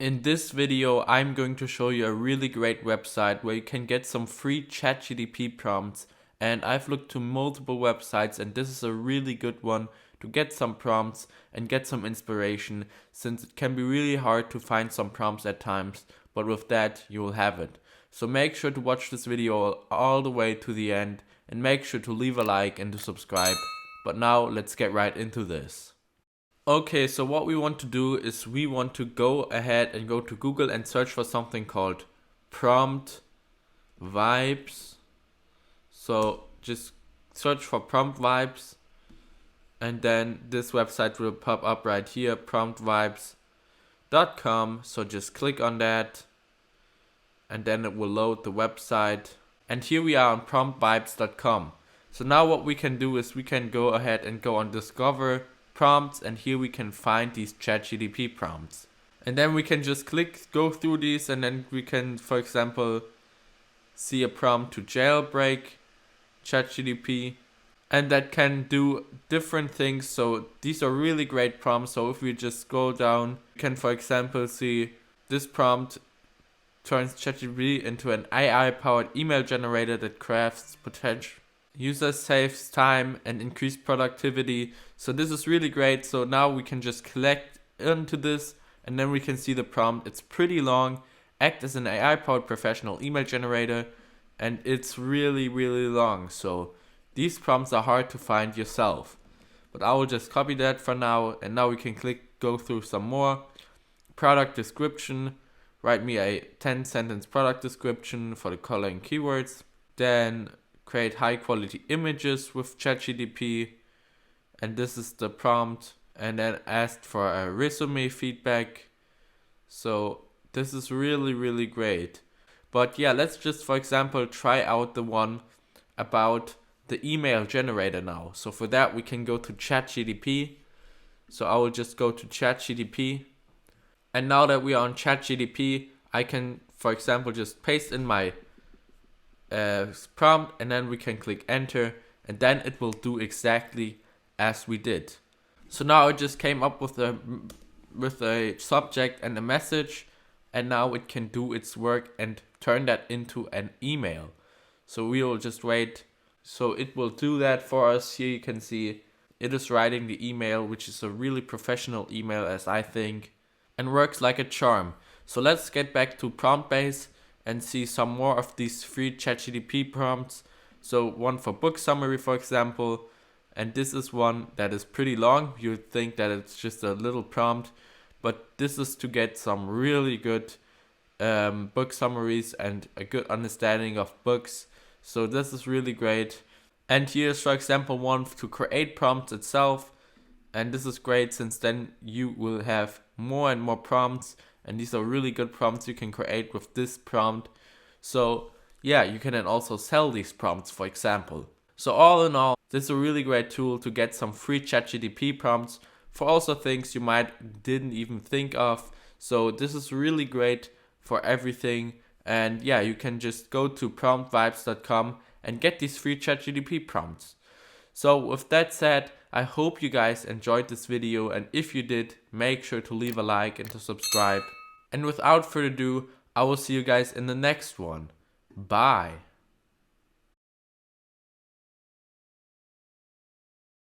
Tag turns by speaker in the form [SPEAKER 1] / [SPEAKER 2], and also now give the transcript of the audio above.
[SPEAKER 1] In this video, I'm going to show you a really great website where you can get some free ChatGPT prompts. And I've looked to multiple websites and this is a really good one to get some prompts and get some inspiration, since it can be really hard to find some prompts at times, but with that you will have it. So make sure to watch this video all the way to the end and make sure to leave a like and to subscribe. But now let's get right into this. Okay, so what we want to do is we want to go ahead and go to Google and search for something called prompt vibes. So just search for prompt vibes and then this website will pop up right here, promptvibes.com. So just click on that and then it will load the website. And here we are on promptvibes.com. So now what we can do is we can go ahead and go on discover prompts, and here we can find these ChatGPT prompts. And then we can just go through these, and then we can, for example, see a prompt to jailbreak ChatGPT, and that can do different things. So these are really great prompts. So if we just scroll down, we can, for example, see this prompt turns ChatGPT into an AI-powered email generator that crafts potential users, saves time and increased productivity. So this is really great. So now we can just collect into this and then we can see the prompt. It's pretty long. Act as an AI-powered professional email generator, and it's really long. So these prompts are hard to find yourself, but I will just copy that for now. And now we can go through some more. Product description. Write me a 10-sentence product description for the following keywords. Then create high quality images with ChatGPT, and this is the prompt. And then ask for a resume feedback. So this is really great. But yeah, let's just, for example, try out the one about the email generator now. So for that we can go to ChatGPT. So I will just go to ChatGPT, and now that we are on ChatGPT, I can, for example, just paste in my prompt, and then we can click enter, and then it will do exactly as we did. So now it just came up with a subject and a message, and now it can do its work and turn that into an email. So we will just wait. So it will do that for us. Here you can see it is writing the email, which is a really professional email, as I think, and works like a charm. So let's get back to prompt base and see some more of these free ChatGPT prompts. So one for book summary, for example, and this is one that is pretty long. You'd think that it's just a little prompt, but this is to get some really good book summaries and a good understanding of books. So this is really great. And here's, for example, one to create prompts itself, and this is great since then you will have more and more prompts. And these are really good prompts you can create with this prompt. So yeah, you can then also sell these prompts, for example. So all in all, this is a really great tool to get some free ChatGPT prompts for also things you didn't even think of. So this is really great for everything. And yeah, you can just go to promptvibes.com and get these free ChatGPT prompts. So with that said, I hope you guys enjoyed this video, and if you did, make sure to leave a like and to subscribe. And without further ado, I will see you guys in the next one. Bye.